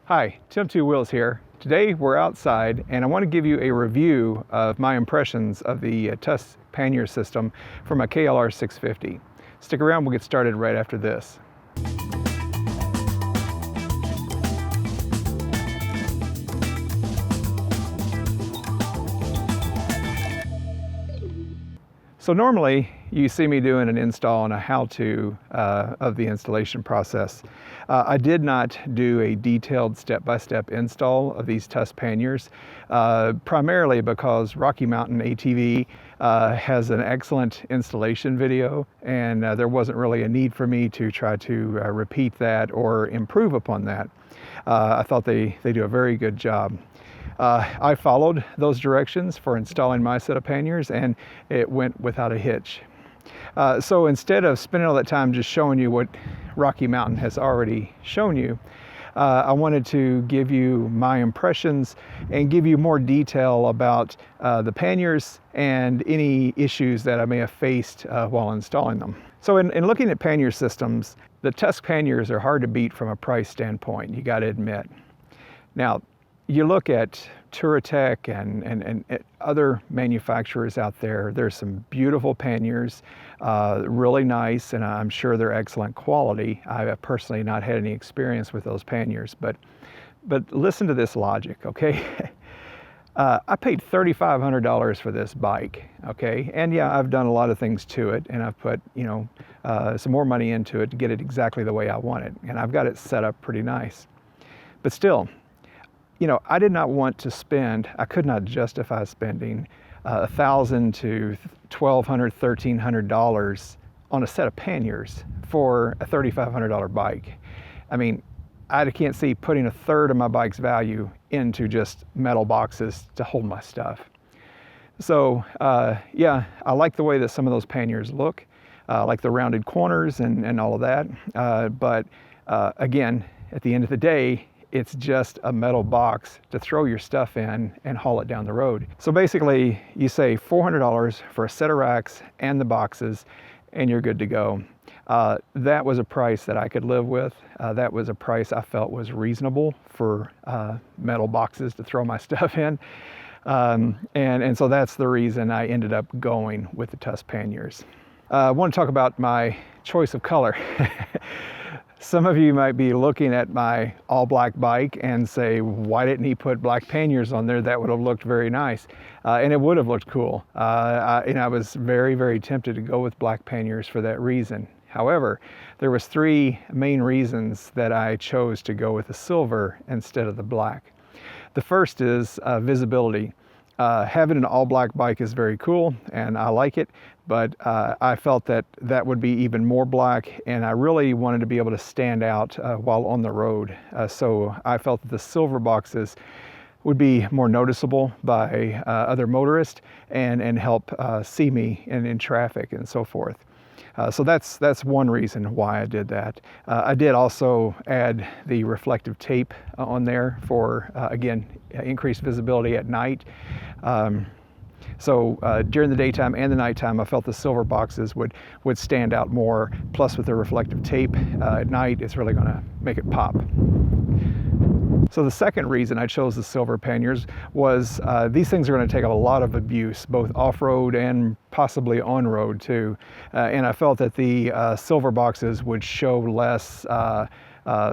Hi, Tim Two Wheels here. Today we're outside and I want to give you a review of my impressions of the Tusk Pannier system for my KLR650. Stick around, we'll get started right after this. So normally you see me doing an install and a how-to of the installation process. I did not do a detailed step-by-step install of these Tusk panniers, primarily because Rocky Mountain ATV has an excellent installation video, and there wasn't really a need for me to try to repeat that or improve upon that. I thought they do a very good job. I followed those directions for installing my set of panniers and it went without a hitch. So instead of spending all that time just showing you what Rocky Mountain has already shown you, I wanted to give you my impressions and give you more detail about the panniers and any issues that I may have faced while installing them. So in looking at pannier systems, the Tusk panniers are hard to beat from a price standpoint, you got to admit. Now, you look at Touratech and other manufacturers out there, there's some beautiful panniers, really nice, and I'm sure they're excellent quality. I have personally not had any experience with those panniers, but listen to this logic, okay? I paid $3,500 for this bike, okay? And yeah, I've done a lot of things to it, and I've put, some more money into it to get it exactly the way I want it, and I've got it set up pretty nice. But still, I did not want to spend, I could not justify spending $1,000 to $1,200, $1,300 on a set of panniers for a $3,500 bike. I mean, I can't see putting a third of my bike's value into just metal boxes to hold my stuff. So yeah, I like the way that some of those panniers look, like the rounded corners and all of that. But again, at the end of the day, it's just a metal box to throw your stuff in and haul it down the road. So basically, you say $400 for a set of racks and the boxes, and you're good to go. That was a price that I could live with. That was a price I felt was reasonable for metal boxes to throw my stuff in. And so that's the reason I ended up going with the Tusk panniers. I want to talk about my choice of color. Some of you might be looking at my all black bike and say, why didn't he put black panniers on there? That would have looked very nice. And it would have looked cool. And I was very, very tempted to go with black panniers for that reason. However, there was three main reasons that I chose to go with the silver instead of the black. The first is visibility. Having an all black bike is very cool and I like it, but I felt that that would be even more black, and I really wanted to be able to stand out while on the road. So I felt that the silver boxes would be more noticeable by other motorists and help see me in traffic and so forth. So that's one reason why I did that. I did also add the reflective tape on there for, again, increased visibility at night. So during the daytime and the nighttime, I felt the silver boxes would stand out more. Plus with the reflective tape at night, it's really going to make it pop. So the second reason I chose the silver panniers was these things are going to take a lot of abuse, both off-road and possibly on-road too. And I felt that the silver boxes would show less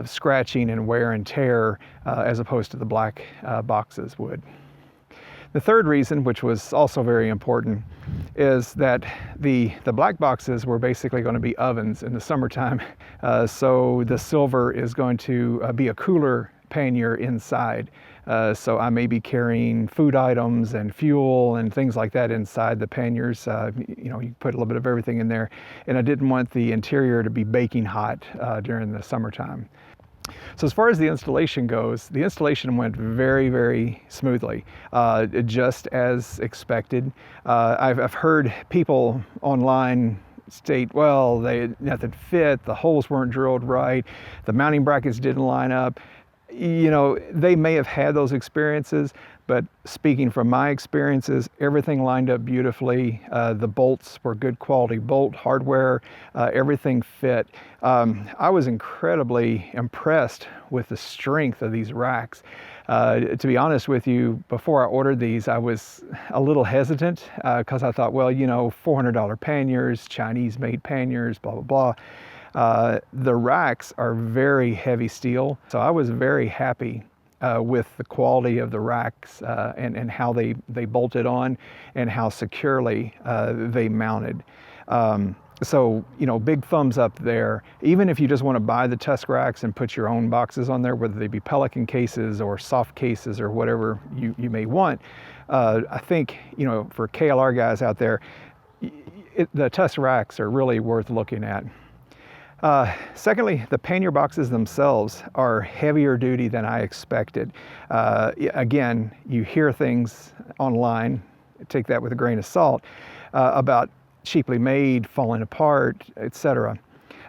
scratching and wear and tear as opposed to the black boxes would. The third reason, which was also very important, is that the black boxes were basically going to be ovens in the summertime. So the silver is going to be a cooler pannier inside. So I may be carrying food items and fuel and things like that inside the panniers. You put a little bit of everything in there. And I didn't want the interior to be baking hot during the summertime. So as far as the installation goes, the installation went very, very smoothly, just as expected. I've heard people online state, well, nothing fit, the holes weren't drilled right, the mounting brackets didn't line up. you know, they may have had those experiences, but speaking from my experiences, everything lined up beautifully. The bolts were good quality bolt hardware, everything fit. I was incredibly impressed with the strength of these racks. To be honest with you, before I ordered these, I was a little hesitant because I thought, well, you know, $400 panniers, Chinese-made panniers, blah, blah, blah. The racks are very heavy steel, so I was very happy with the quality of the racks and how they bolted on and how securely they mounted. So, you know, big thumbs up there. Even if you just want to buy the Tusk racks and put your own boxes on there, whether they be Pelican cases or soft cases or whatever you may want, I think, you know, for KLR guys out there, the Tusk racks are really worth looking at. Secondly, the pannier boxes themselves are heavier duty than I expected. Again, you hear things online, take that with a grain of salt, about cheaply made, falling apart, etc.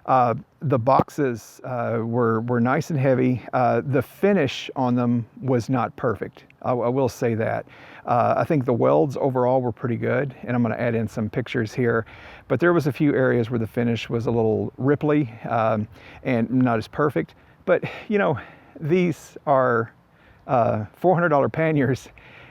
The boxes were nice and heavy. The finish on them was not perfect. I will say that. I think the welds overall were pretty good, and I'm going to add in some pictures here. But there was a few areas where the finish was a little ripply and not as perfect. But, you know, these are $400 panniers,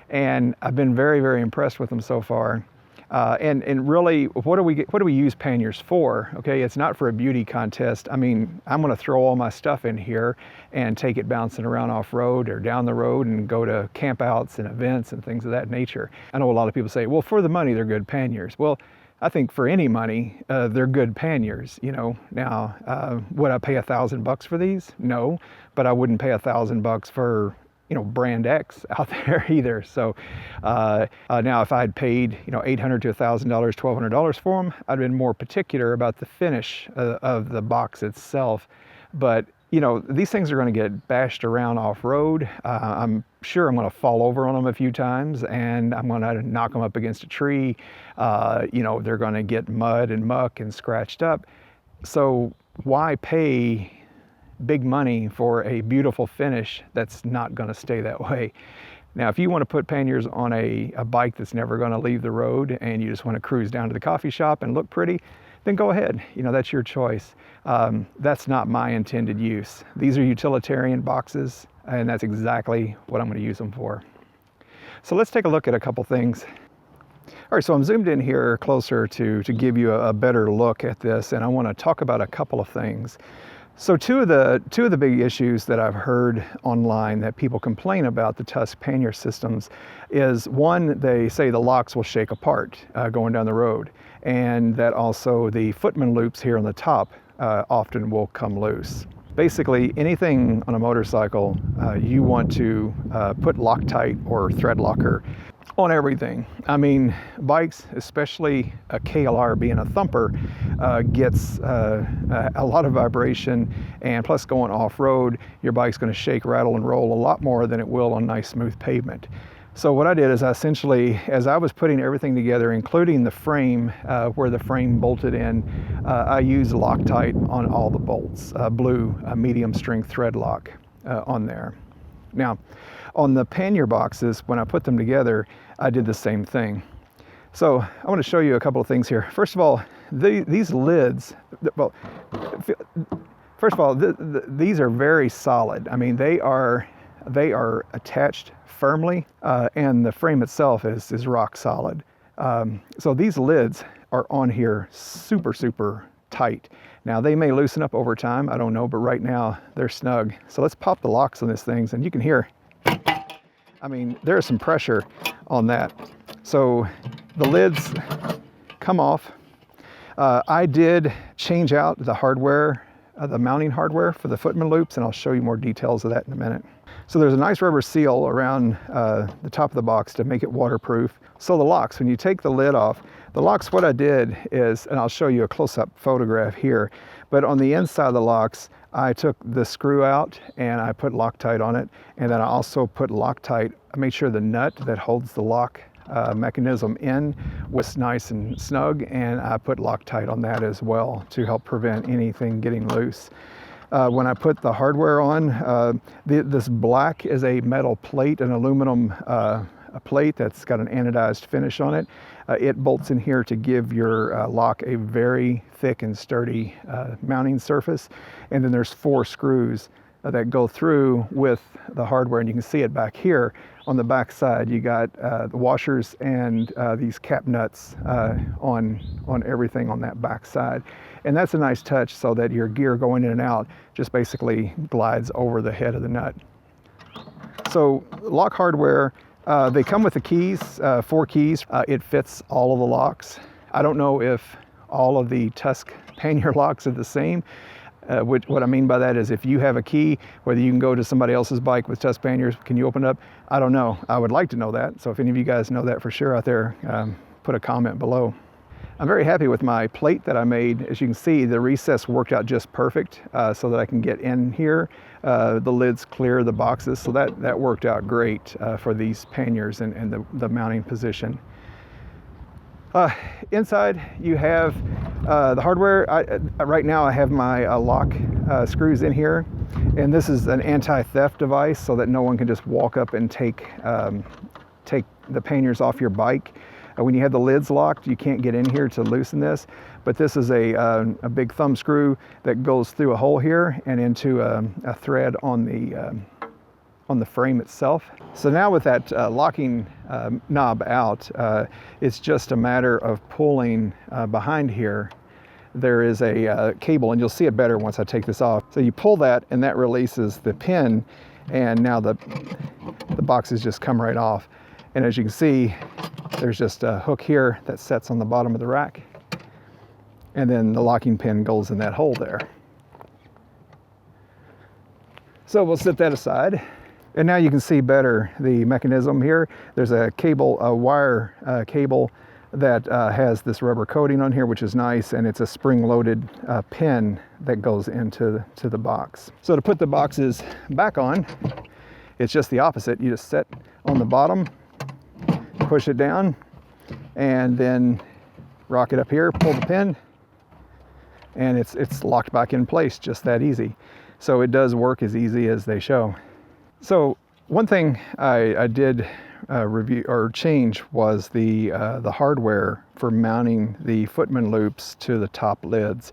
and I've been very, very impressed with them so far. And really, what do we use panniers for? Okay, it's not for a beauty contest. I mean, I'm going to throw all my stuff in here and take it bouncing around off-road or down the road and go to campouts and events and things of that nature. I know a lot of people say, well, for the money, they're good panniers. Well, I think for any money, they're good panniers, you know. Now, would I pay $1,000 for these? No, but I wouldn't pay $1,000 for, you know, brand X out there either. So now if I'd paid, you know, $800 to $1,000, $1,200 for them, I'd been more particular about the finish of the box itself. But, you know, these things are going to get bashed around off-road. I'm sure I'm going to fall over on them a few times, and I'm going to knock them up against a tree. You know, they're going to get mud and muck and scratched up. So why pay big money for a beautiful finish that's not going to stay that way? Now, if you want to put panniers on a bike that's never going to leave the road and you just want to cruise down to the coffee shop and look pretty, then go ahead. You know, that's your choice. That's not my intended use. These are utilitarian boxes, and that's exactly what I'm going to use them for. So let's take a look at a couple things. All right, so I'm zoomed in here closer to give you a better look at this, and I want to talk about a couple of things. So two of the big issues that I've heard online that people complain about the Tusk pannier systems is, one, they say the locks will shake apart going down the road, and that also the Footman loops here on the top often will come loose. Basically, anything on a motorcycle, you want to put Loctite or thread locker on everything. I mean, bikes, especially a KLR being a thumper, gets a lot of vibration, and plus going off-road, your bike's going to shake, rattle, and roll a lot more than it will on nice smooth pavement. So what I did is I essentially, as I was putting everything together, including the frame, where the frame bolted in, I used Loctite on all the bolts, blue medium strength thread lock on there. Now, on the pannier boxes, when I put them together, I did the same thing. So I want to show you a couple of things here. First of all, these lids, well, first of all, these are very solid. I mean, they are attached firmly, and the frame itself is rock solid. So these lids are on here super, super tight. Now, they may loosen up over time, I don't know, but right now they're snug. So let's pop the locks on these things, and you can hear, I mean, there's some pressure on that. So the lids come off. I did change out the hardware, the mounting hardware for the Footman loops, and I'll show you more details of that in a minute. So there's a nice rubber seal around the top of the box to make it waterproof. So the locks, when you take the lid off, the locks, what I did is, and I'll show you a close-up photograph here, but on the inside of the locks, I took the screw out and I put Loctite on it, and then I also put Loctite, I made sure the nut that holds the lock mechanism in was nice and snug, and I put Loctite on that as well to help prevent anything getting loose. when I put the hardware on, this black is a metal plate, an aluminum a plate that's got an anodized finish on it. It bolts in here to give your lock a very thick and sturdy mounting surface. And then there's 4 screws that go through with the hardware, and you can see it back here on the back side. You got the washers and these cap nuts on everything on that back side. And that's a nice touch, so that your gear going in and out just basically glides over the head of the nut. So lock hardware, they come with the keys, 4 keys. It fits all of the locks. I don't know if all of the Tusk pannier locks are the same. What I mean by that is, if you have a key, whether you can go to somebody else's bike with Tusk panniers, can you open it up? I don't know. I would like to know that. So if any of you guys know that for sure out there, put a comment below. I'm very happy with my plate that I made. As you can see, the recess worked out just perfect, so that I can get in here. The lid's clear, the boxes, so that worked out great for these panniers and the mounting position. Inside you have the hardware. Right now I have my lock screws in here, and this is an anti-theft device so that no one can just walk up and take the panniers off your bike. When you have the lids locked, you can't get in here to loosen this, but this is a big thumb screw that goes through a hole here and into a thread on the frame itself. So now with that locking knob out, it's just a matter of pulling behind here. There is a cable, and you'll see it better once I take this off. So you pull that, and that releases the pin, and now the boxes just come right off. And as you can see, there's just a hook here that sets on the bottom of the rack, and then the locking pin goes in that hole there. So we'll set that aside. And now you can see better the mechanism here. There's a cable, a wire cable that has this rubber coating on here, which is nice, and it's a spring-loaded pin that goes into the box. So to put the boxes back on, it's just the opposite. You just set on the bottom, push it down, and then rock it up here, pull the pin, and it's locked back in place, just that easy. So it does work as easy as they show. So one thing I did review or change was the hardware for mounting the Footman loops to the top lids.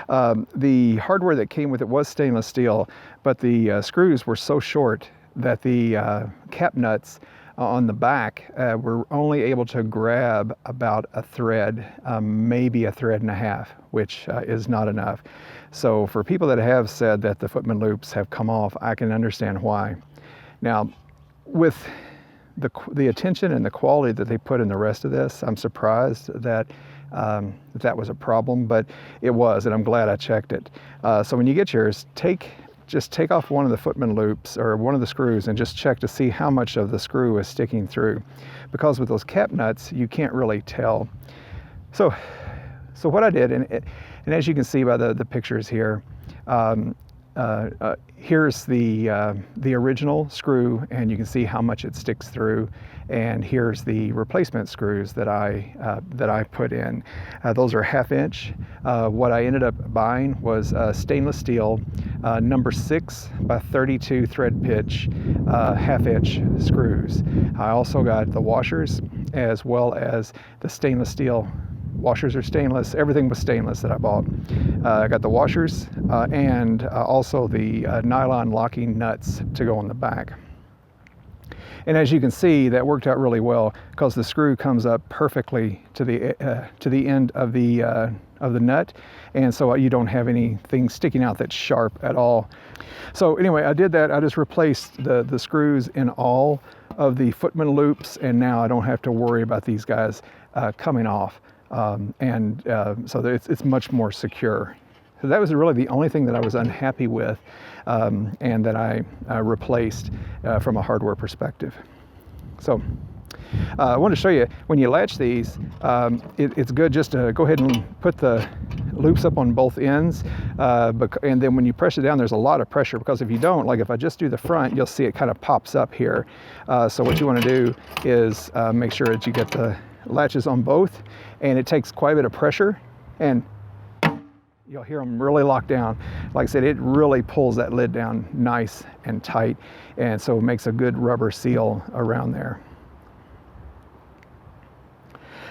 The hardware that came with it was stainless steel, but the screws were so short that the cap nuts on the back were only able to grab about a thread, maybe a thread and a half, which is not enough. So for people that have said that the Footman loops have come off, I can understand why. Now, with the attention and the quality that they put in the rest of this, I'm surprised that that was a problem, but it was, and I'm glad I checked it. So when you get yours, just take off one of the Footman loops or one of the screws and just check to see how much of the screw is sticking through, because with those cap nuts you can't really tell. So what I did, and as you can see by the pictures here, here's the original screw, and you can see how much it sticks through. And here's the replacement screws that I put in. Those are 1/2 inch. What I ended up buying was stainless steel, number 6 by 32 thread pitch, 1/2 inch screws. I also got the washers as well as the stainless steel. Washers are stainless. Everything was stainless that I bought. I got the washers and also the nylon locking nuts to go on the back. And as you can see, that worked out really well because the screw comes up perfectly to the end of the nut, and so you don't have anything sticking out that's sharp at all. So anyway, I did that. I just replaced the screws in all of the Footman loops, and now I don't have to worry about these guys coming off. So it's much more secure. So that was really the only thing that I was unhappy with, and that I replaced from a hardware perspective. So I want to show you, when you latch these, it's good just to go ahead and put the loops up on both ends, and then when you press it down, there's a lot of pressure, because if you don't, like if I just do the front, you'll see it kind of pops up here. So what you want to do is make sure that you get the latches on both, and it takes quite a bit of pressure, and You'll hear them really lock down. Like I said, it really pulls that lid down nice and tight, and so it makes a good rubber seal around there.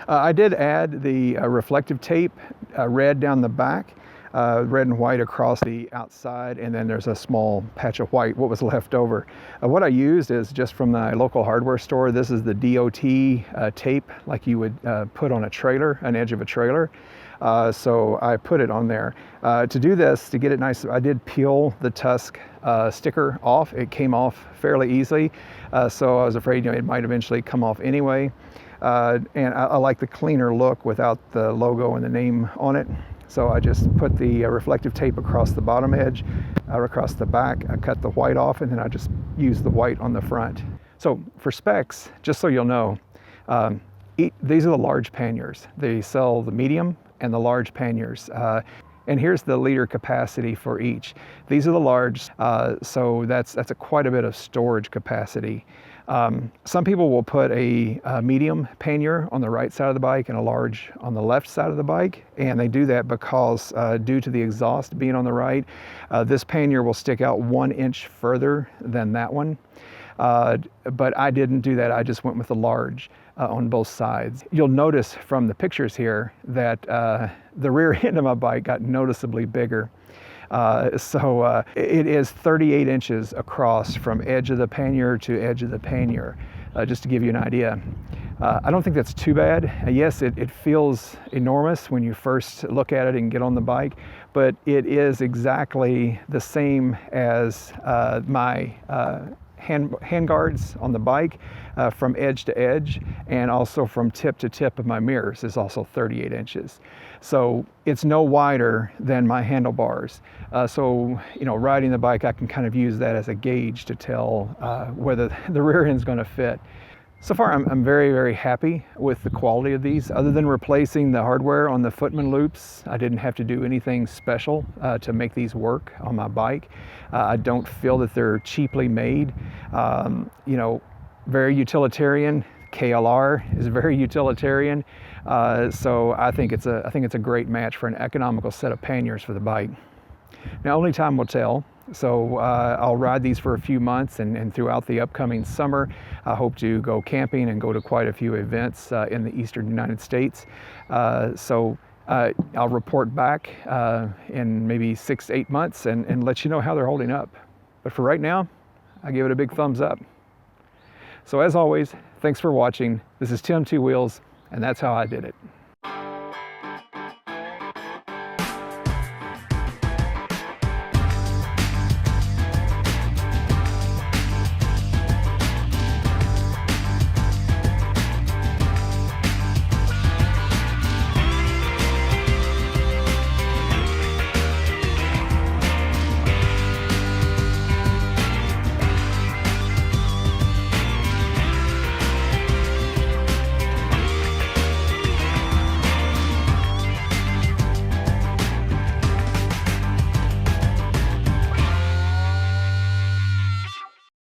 I did add the reflective tape, red down the back, red and white across the outside, and then there's a small patch of white, what was left over. What I used is just from the local hardware store. This is the DOT tape, like you would put on a trailer, an edge of a trailer. So I put it on there. To do this, to get it nice, I did peel the Tusk sticker off. It came off fairly easily, so I was afraid, you know, it might eventually come off anyway. And I like the cleaner look without the logo and the name on it. So I just put the reflective tape across the bottom edge, across the back. I cut the white off, and then I just used the white on the front. So for specs, just so you'll know, these are the large panniers. They sell the medium and the large panniers. And here's the liter capacity for each. These are the large, so that's quite a bit of storage capacity. Some people will put a medium pannier on the right side of the bike and a large on the left side of the bike, and they do that because due to the exhaust being on the right, this pannier will stick out 1 inch further than that one. But I didn't do that. I just went with the large on both sides. You'll notice from the pictures here that the rear end of my bike got noticeably bigger. It is 38 inches across from edge of the pannier to edge of the pannier, just to give you an idea. I don't think that's too bad. Yes, it feels enormous when you first look at it and get on the bike, but it is exactly the same as my hand guards on the bike from edge to edge, and also from tip to tip of my mirrors is also 38 inches. So it's no wider than my handlebars. So, you know, riding the bike, I can kind of use that as a gauge to tell whether the rear end's going to fit. So far, I'm very, very happy with the quality of these. Other than replacing the hardware on the Footman loops, I didn't have to do anything special to make these work on my bike. I don't feel that they're cheaply made. You know, very utilitarian. KLR is very utilitarian. So I think it's a great match for an economical set of panniers for the bike. Now, only time will tell. So I'll ride these for a few months, and throughout the upcoming summer, I hope to go camping and go to quite a few events in the eastern United States. So I'll report back in maybe 6 to 8 months and let you know how they're holding up. But for right now, I give it a big thumbs up. So as always, thanks for watching. This is Tim Two Wheels, and that's how I did it.